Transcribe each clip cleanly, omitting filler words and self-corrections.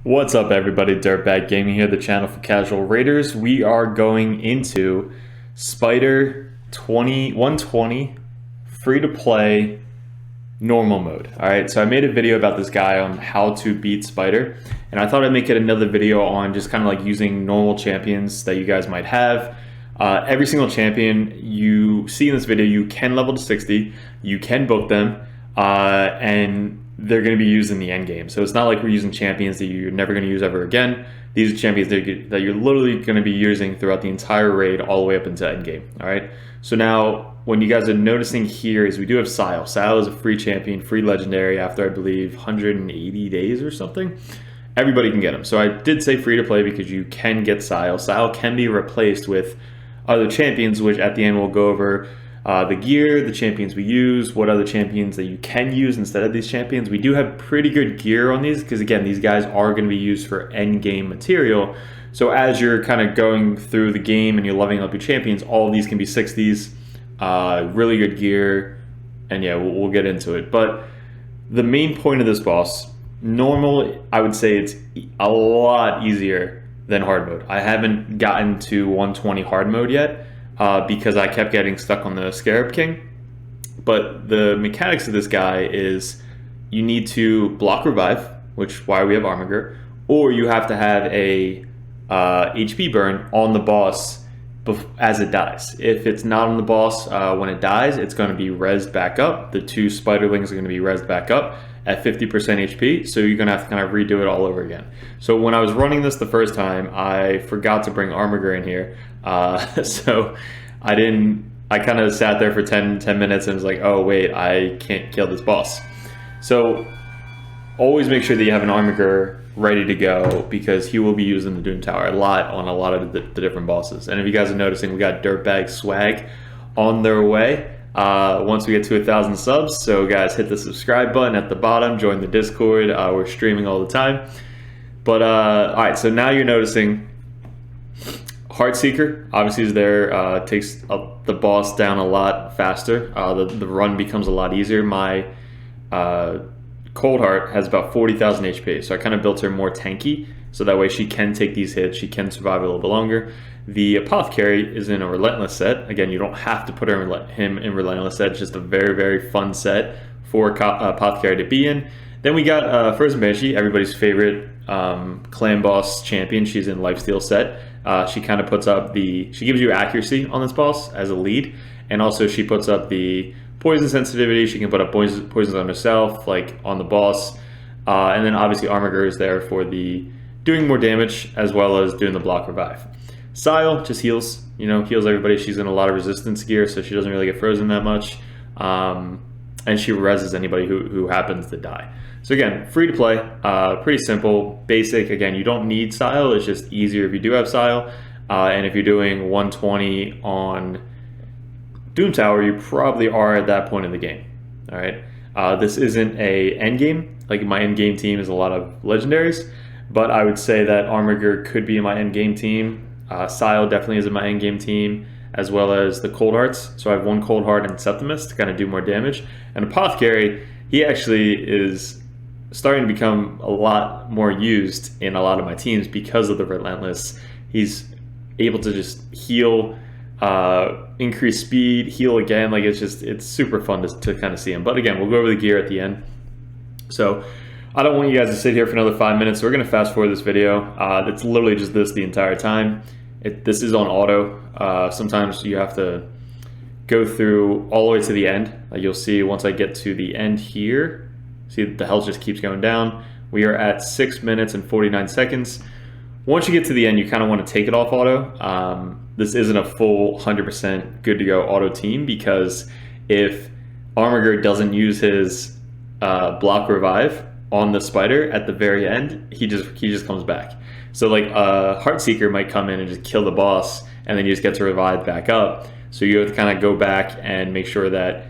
What's up, everybody? Dirtbag Gaming here, the channel for casual raiders. We are going into Spider 120 free to play normal mode. All right, so I made a video about this guy on how to beat Spider, and I thought I'd make it another video on just kind of like using normal champions that you guys might have. Every single champion you see in this video, you can level to 60, you can book them, and they're going to be used in the end game. So it's not like we're using champions that you're never going to use ever again. These are champions that you're literally going to be using throughout the entire raid all the way up into end game. All right. So now what you guys are noticing here is we do have Sile. Sile is a free champion, free legendary after I believe 180 days or something. Everybody can get him. So I did say free to play because you can get Sile. Sile can be replaced with other champions, which at the end we'll go over. The gear, the champions we use, what other champions that you can use instead of these champions. We do have pretty good gear on these because, again, these guys are going to be used for end game material. So as you're kind of going through the game and you're leveling up your champions, all of these can be 60s, really good gear, and yeah, we'll get into it. But the main point of this boss, normal, I would say it's a lot easier than hard mode. I haven't gotten to 120 hard mode yet. Because I kept getting stuck on the Scarab King. But the mechanics of this guy is you need to block revive, which why we have Armiger, or you have to have a HP burn on the boss as it dies. If it's not on the boss when it dies, it's going to be rezzed back up. The two spiderlings are going to be rezzed back up at 50% HP, so you're going to have to kind of redo it all over again. So when I was running this the first time, I forgot to bring Armiger in here. So I kind of sat there for 10 minutes and was like, oh wait, I can't kill this boss. So always make sure that you have an Armiger ready to go because he will be used in the Doom Tower a lot on a lot of the different bosses. And if you guys are noticing, we got Dirtbag swag on their way once we get to 1,000 subs. So guys, hit the subscribe button at the bottom, join the Discord. We're streaming all the time. But all right, so now you're noticing Heartseeker obviously is there, takes the boss down a lot faster. The run becomes a lot easier. My Coldheart has about 40,000 HP, so I kind of built her more tanky, so that way she can take these hits, she can survive a little bit longer. The Apothecary is in a Relentless set. Again, you don't have to put him in Relentless set, it's just a very, very fun set for Apothecary to be in. Then we got Frozen Banshee, everybody's favorite clan boss champion. She's in Lifesteal set. She kind of puts up she gives you accuracy on this boss as a lead, and also she puts up the poison sensitivity. She can put up poisons on herself, like on the boss, and then obviously Armiger is there for the doing more damage as well as doing the block revive. Sile just heals, heals everybody. She's in a lot of resistance gear, so she doesn't really get frozen that much, and she reses anybody who happens to die. So again, free to play, pretty simple, basic. Again, you don't need Sile, it's just easier if you do have Sile. And if you're doing 120 on Doom Tower, you probably are at that point in the game. All right, this isn't a end game. Like my end game team is a lot of legendaries, but I would say that Armiger could be in my end game team. Sile definitely is in my end game team, as well as the Coldhearts. So I have one Coldheart and Septimus to kind of do more damage. And Apothecary, he actually is starting to become a lot more used in a lot of my teams because of the Relentless. He's able to just heal, increase speed, heal again. Like it's super fun to kind of see him. But again, we'll go over the gear at the end. So I don't want you guys to sit here for another 5 minutes. So we're going to fast forward this video. It's literally just this the entire time. This is on auto. Sometimes you have to go through all the way to the end. You'll see once I get to the end here, see the health just keeps going down. We are at 6 minutes and 49 seconds. Once you get to the end, you kind of want to take it off auto. This isn't a full 100% good to go auto team, because if Armiger doesn't use his block revive on the spider at the very end, he just comes back. So like Heartseeker might come in and just kill the boss, and then you just get to revive back up. So you have to kind of go back and make sure that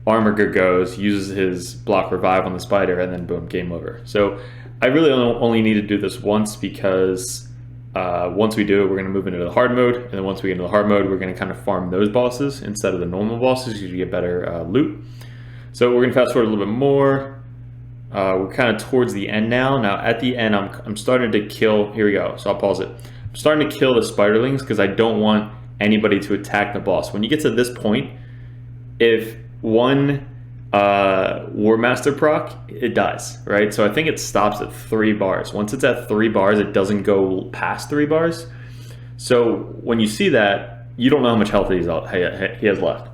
Armiger goes, uses his block revive on the spider, and then boom, game over. So I really only need to do this once, because once we do it, we're going to move into the hard mode, and then once we get into the hard mode, we're going to kind of farm those bosses instead of the normal bosses because you get better loot. So we're going to fast forward a little bit more. We're kind of towards the end now. Now at the end, I'm starting to kill. Here we go. So I'll pause it. I'm starting to kill the spiderlings because I don't want anybody to attack the boss. When you get to this point, if one War Master proc, it dies, right? So I think it stops at 3 bars. Once it's at 3 bars, it doesn't go past 3 bars. So when you see that, you don't know how much health he has left.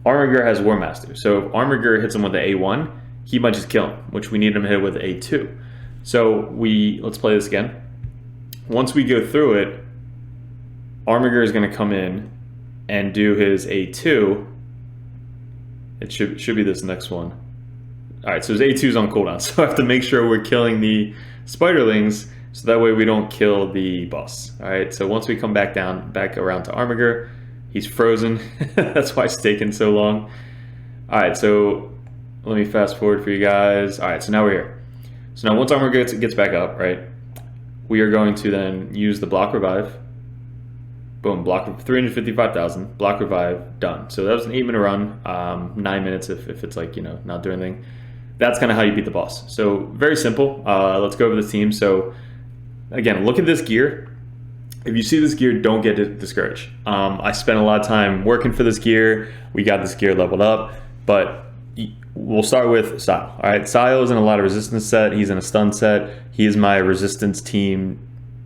Armiger has War Master. So if Armiger hits him with the A1, he might just kill him, which we need him to hit with A2. So let's play this again. Once we go through it, Armiger is going to come in and do his A2. It should be this next one. All right, so his A2 is on cooldown, so I have to make sure we're killing the spiderlings, so that way we don't kill the boss. All right, so once we come back around to Armiger, he's frozen. That's why it's taking so long. All right, so let me fast forward for you guys. All right, so now we're here. So now once Armiger gets back up, right, we are going to then use the block revive. Boom, block 355,000, block revive, done. So that was an 8-minute run, 9 minutes if it's like, not doing anything. That's kind of how you beat the boss. So very simple. Let's go over the team. So again, look at this gear. If you see this gear, don't get discouraged. I spent a lot of time working for this gear. We got this gear leveled up, but we'll start with Sile. All right, Sile is in a lot of resistance set. He's in a stun set. He is my resistance team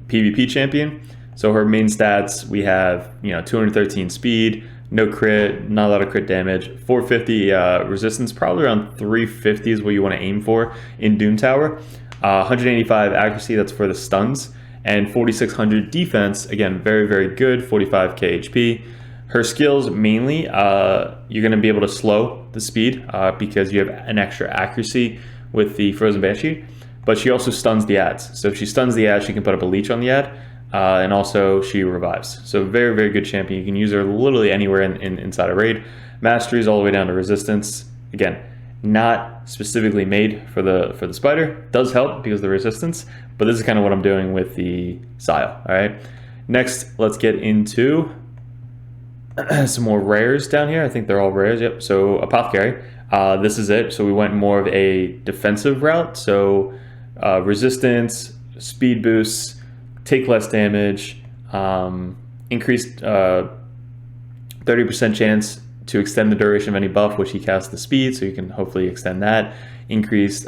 PvP champion. So her main stats, we have 213 speed, no crit, not a lot of crit damage, 450 resistance, probably around 350 is what you want to aim for in Doom Tower. 185 accuracy, that's for the stuns, and 4600 defense, again, very, very good, 45k HP. Her skills mainly, you're going to be able to slow the speed because you have an extra accuracy with the Frozen Banshee, but she also stuns the ads. So if she stuns the ad, she can put up a leech on the ad. And also she revives. So very, very good champion. You can use her literally anywhere inside a raid. Masteries all the way down to resistance. Again, not specifically made for the spider. Does help because of the resistance, but this is kind of what I'm doing with the Sile. All right. Next, let's get into some more rares down here. I think they're all rares. Yep. So Apothecary. This is it. So we went more of a defensive route. So resistance, speed boosts, take less damage, increased 30% chance to extend the duration of any buff, which he casts the speed, so you can hopefully extend that. Increased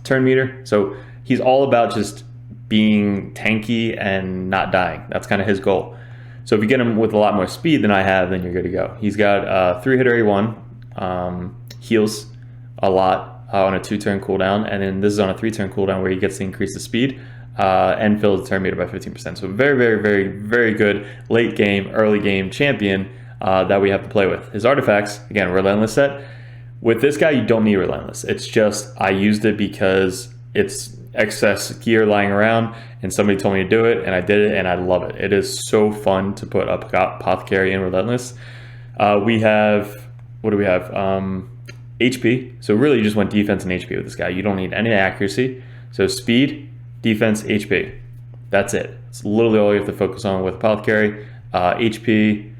turn meter. So he's all about just being tanky and not dying. That's kind of his goal. So if you get him with a lot more speed than I have, then you're good to go. He's got 3-hitter A1, heals a lot on a 2-turn cooldown, and then this is on a 3-turn cooldown where he gets to increase the speed. And fills the turn meter by 15%. So very, very, very, very good late game, early game champion that we have to play with. His artifacts, again, Relentless set. With this guy, you don't need Relentless. It's just I used it because it's excess gear lying around and somebody told me to do it and I did it and I love it. It is so fun to put up Apothecary and Relentless. We have, what do we have? HP. So really you just want defense and HP with this guy. You don't need any accuracy. So speed, defense, HP. That's it. It's literally all you have to focus on with Apothecary. HP.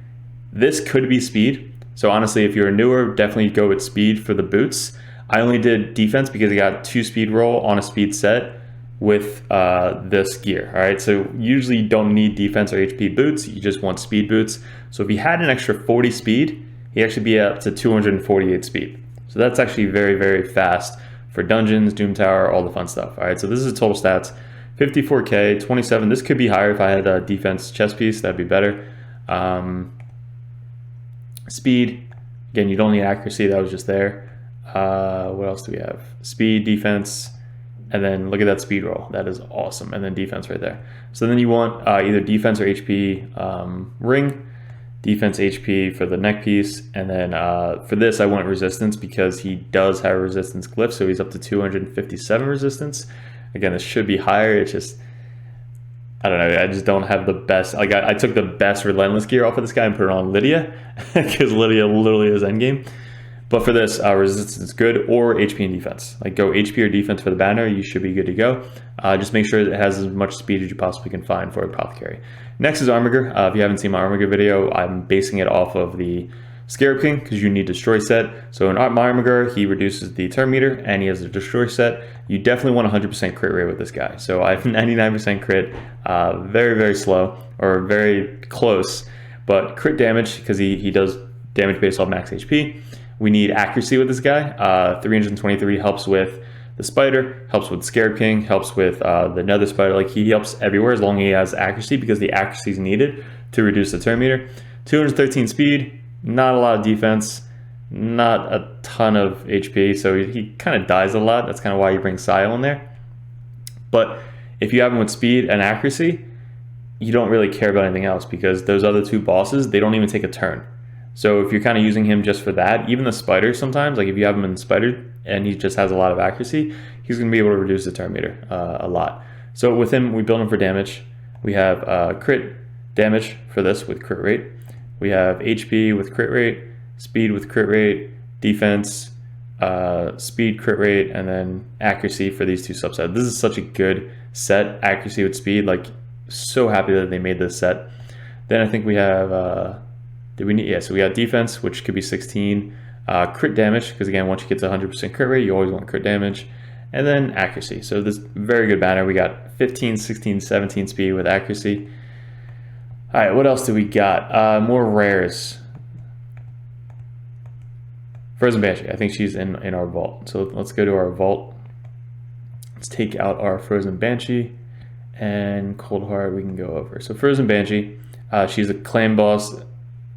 This could be speed. So honestly, if you're newer, definitely go with speed for the boots. I only did defense because I got 2 speed roll on a speed set with this gear. All right. So usually you don't need defense or HP boots. You just want speed boots. So if he had an extra 40 speed, he'd actually be up to 248 speed. So that's actually very, very fast for dungeons, Doom Tower, all the fun stuff. All right, so this is total stats, 54k, 27. This could be higher if I had a defense chest piece, that'd be better. Speed, again, you don't need accuracy, that was just there. What else do we have? Speed, defense, and then look at that speed roll. That is awesome, and then defense right there. So then you want either defense or HP ring, defense HP for the neck piece, and then for this I went resistance because he does have a resistance glyph, so he's up to 257 resistance. Again, this should be higher. It's just, I don't know, I just don't have the best, like I took the best Relentless gear off of this guy and put it on Lydia because Lydia literally is endgame. But for this, resistance is good, or HP and defense. Like go HP or defense for the banner, you should be good to go. Just make sure it has as much speed as you possibly can find for Apothecary. Next is Armiger. If you haven't seen my Armiger video, I'm basing it off of the Scarab King, because you need Destroy Set. So in Armagar, he reduces the turn meter, and he has a Destroy Set. You definitely want 100% crit rate with this guy. So I have 99% crit, very, very slow, or very close, but crit damage, because he does damage based off max HP. We need accuracy with this guy. 323 helps with the spider, helps with Scarab King, helps with the nether spider. Like, he helps everywhere as long as he has accuracy, because the accuracy is needed to reduce the turn meter. 213 speed, not a lot of defense, not a ton of HP, so he kind of dies a lot. That's kind of why you bring Sio in there. But if you have him with speed and accuracy, you don't really care about anything else, because those other two bosses, they don't even take a turn. So if you're kind of using him just for that, even the spider sometimes, like if you have him in the spider and he just has a lot of accuracy, he's going to be able to reduce the turn meter a lot. So with him, we build him for damage. We have crit damage for this with crit rate. We have HP with crit rate, speed with crit rate, defense, speed, crit rate, and then accuracy for these two subsets. This is such a good set, accuracy with speed. Like, so happy that they made this set. Then I think we have... so we got defense, which could be 16, crit damage, because again, once you get to 100% crit rate, you always want crit damage, and then accuracy. So this very good banner. We got 15, 16, 17 speed with accuracy. All right, what else do we got? More rares. Frozen Banshee, I think she's in our vault. So let's go to our vault. Let's take out our Frozen Banshee, and Cold Heart we can go over. So Frozen Banshee, she's a clan boss,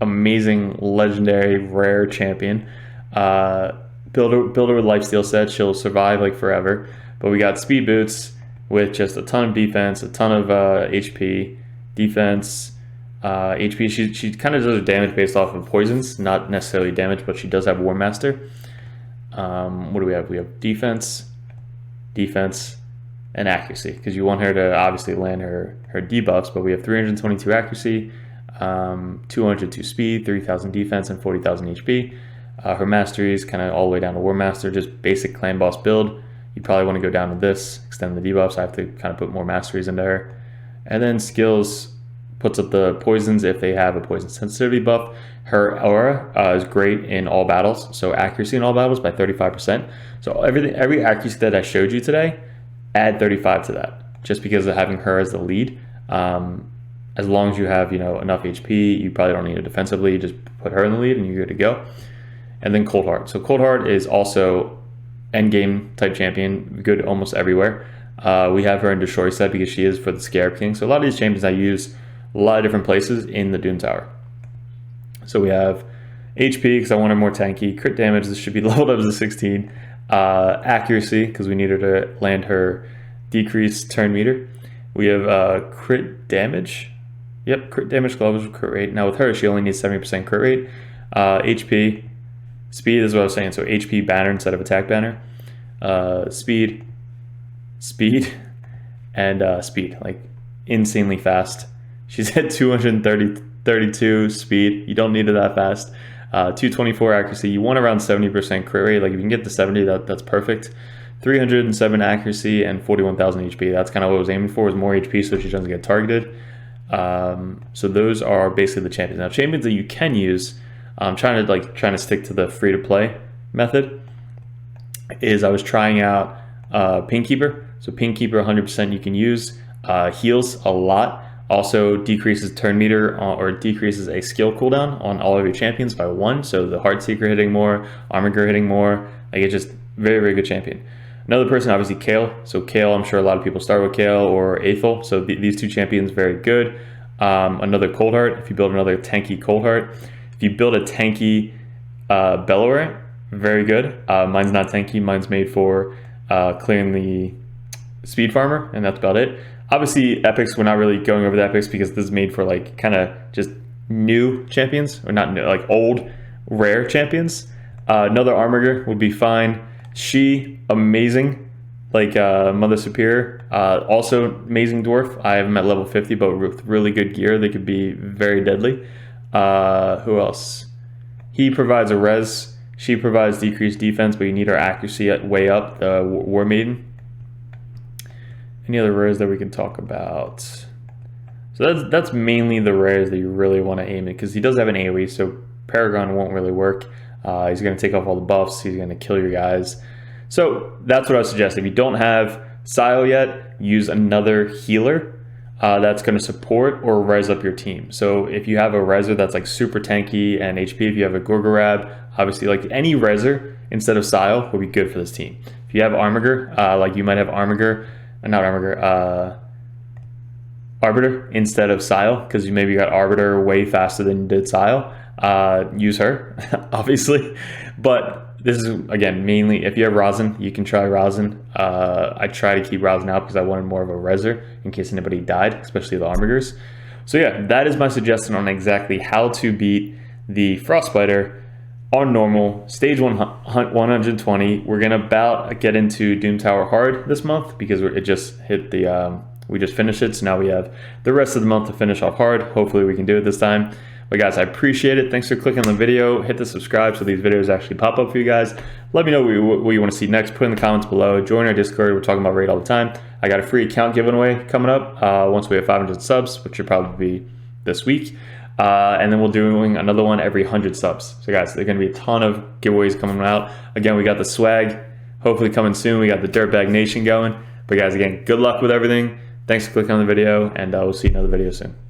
amazing, legendary, rare champion. Build her with lifesteal set. She'll survive like forever. But we got speed boots with just a ton of defense, a ton of HP, defense, HP. She kind of does her damage based off of poisons, not necessarily damage, but she does have War Master. What do we have? We have defense, and accuracy, because you want her to obviously land her debuffs. But we have 322 accuracy, 202 speed, 3,000 defense, and 40,000 HP. Her mastery is kind of all the way down to War Master, just basic clan boss build. You probably want to go down to this, extend the debuffs. I have to kind of put more masteries into her. And then skills, puts up the poisons if they have a poison sensitivity buff. Her aura is great in all battles, so accuracy in all battles by 35%. So every accuracy that I showed you today, add 35 to that, just because of having her as the lead. As long as you have enough HP, you probably don't need a defensive lead. Just put her in the lead and you're good to go. And then Cold Heart. So Cold Heart is also endgame type champion, good almost everywhere. We have her in Destroy set because she is for the Scarab King. So a lot of these champions I use a lot of different places in the Doom Tower. So we have HP because I want her more tanky. Crit damage, this should be leveled up to 16. Accuracy because we need her to land her decreased turn meter. We have crit damage. Yep, crit damage levels with crit rate. Now with her, she only needs 70% crit rate. HP, speed is what I was saying. So HP banner instead of attack banner. Speed, and speed. Like insanely fast. She's at 232 speed. You don't need it that fast. 224 accuracy. You want around 70% crit rate. Like if you can get to 70, that's perfect. 307 accuracy and 41,000 HP. That's kind of what I was aiming for, is more HP so she doesn't get targeted. So those are basically the champions. Now champions that you can use, I'm trying to stick to the free to play method, is I was trying out Painkeeper. So Painkeeper 100% you can use, heals a lot. Also decreases turn meter or decreases a skill cooldown on all of your champions by 1. So the Heartseeker hitting more, Armager hitting more. Like it's just very, very good champion. Another person, obviously Kayle. So Kayle, I'm sure a lot of people start with Kayle or Aethel. So these two champions, very good. Another Cold Heart, if you build another tanky Cold Heart. If you build a tanky Bellower, very good. Mine's not tanky, mine's made for clearing the speed farmer, and that's about it. Obviously, epics, we're not really going over the epics because this is made for like kind of just new champions, or not new, like old, rare champions. Another Armager would be fine. She, amazing, like Mother Superior. Also, amazing dwarf. I have them at level 50, but with really good gear, they could be very deadly. Who else? He provides a res. She provides decreased defense, but you need her accuracy way up. The War Maiden. Any other rares that we can talk about? So that's mainly the rares that you really want to aim at, because he does have an AoE, so Paragon won't really work. He's going to take off all the buffs. He's going to kill your guys. So that's what I would suggest. If you don't have Sile yet, use another healer that's going to support or res up your team. So if you have a reser that's like super tanky and HP, if you have a Gorgorab, obviously like any reser instead of Sile will be good for this team. If you have Armiger, like you might have Arbiter instead of Sile, because you maybe got Arbiter way faster than you did Sile. Use her, obviously. But this is, again, mainly if you have Rosin, you can try Rosin. I try to keep Rosin out because I wanted more of a reser in case anybody died, especially the Armigers. So yeah, that is my suggestion on exactly how to beat the Frostbiter on normal, stage 120. We're going to about get into Doom Tower hard this month because it just hit the, we just finished it. So now we have the rest of the month to finish off hard. Hopefully we can do it this time. But guys, I appreciate it. Thanks for clicking on the video. Hit the subscribe so these videos actually pop up for you guys. Let me know what you want to see next. Put in the comments below. Join our Discord. We're talking about raid all the time. I got a free account giveaway coming up once we have 500 subs, which should probably be this week. And then we're doing another one every 100 subs. So guys, there's going to be a ton of giveaways coming out. Again, we got the swag hopefully coming soon. We got the Dirtbag Nation going. But guys, again, good luck with everything. Thanks for clicking on the video, and we'll see you in another video soon.